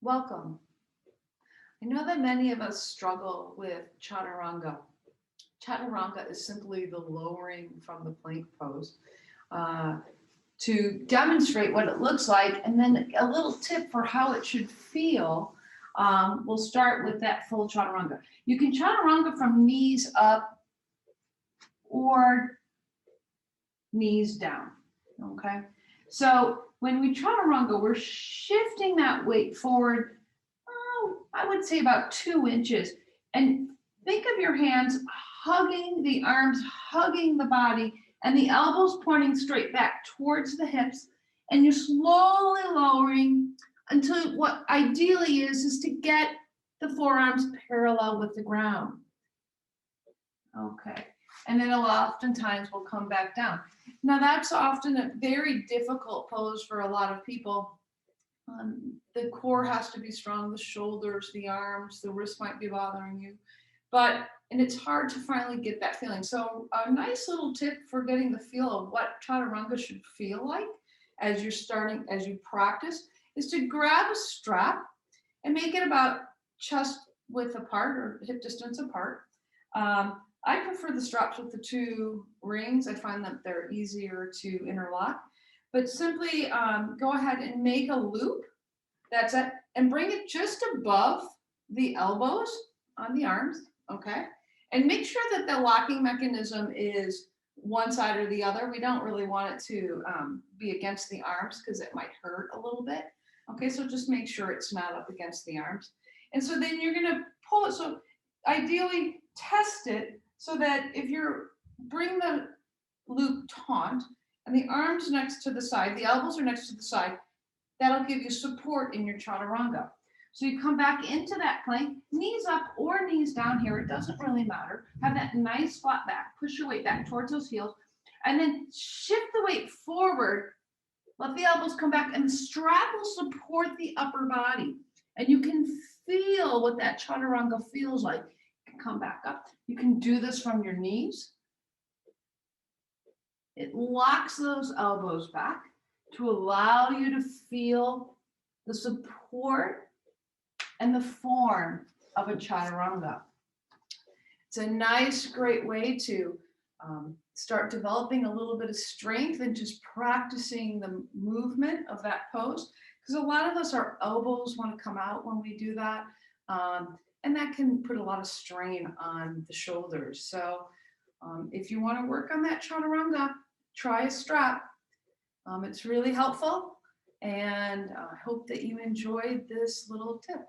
Welcome. I know that many of us struggle with chaturanga. Chaturanga is simply the lowering from the plank pose uh, to demonstrate what it looks like, and then a little tip for how it should feel. We'll start with that full chaturanga. You can chaturanga from knees up or knees down, okay? So when we chaturanga, we're shifting that weight forward, I would say about 2 inches. And think of your hands hugging the arms, hugging the body, and the elbows pointing straight back towards the hips. And you're slowly lowering until what ideally is to get the forearms parallel with the ground. Okay. And then oftentimes we'll come back down. Now that's often a very difficult pose for a lot of people. The core has to be strong, the shoulders, the arms, the wrist might be bothering you. And it's hard to finally get that feeling. So a nice little tip for getting the feel of what chaturanga should feel like as you practice, is to grab a strap and make it about chest width apart or hip distance apart. I prefer the straps with the two rings. I find that they're easier to interlock. But simply go ahead and make a loop. That's it. And bring it just above the elbows on the arms, okay? And make sure that the locking mechanism is one side or the other. We don't really want it to be against the arms because it might hurt a little bit. Okay, so just make sure it's not up against the arms. And so then you're gonna pull it. So ideally test it so that if you're, bring the loop taut and the arms next to the side, the elbows are next to the side, that'll give you support in your chaturanga. So you come back into that plank, knees up or knees down here, it doesn't really matter. Have that nice flat back, push your weight back towards those heels, and then shift the weight forward, let the elbows come back, and the strap will support the upper body. And you can feel what that chaturanga feels like. You can come back up. You can do this from your knees. It locks those elbows back to allow you to feel the support and the form of a chaturanga. It's a nice, great way to start developing a little bit of strength and just practicing the movement of that pose. Because a lot of us, our elbows want to come out when we do that. And that can put a lot of strain on the shoulders. So if you want to work on that chaturanga, try a strap. It's really helpful, and I hope that you enjoyed this little tip.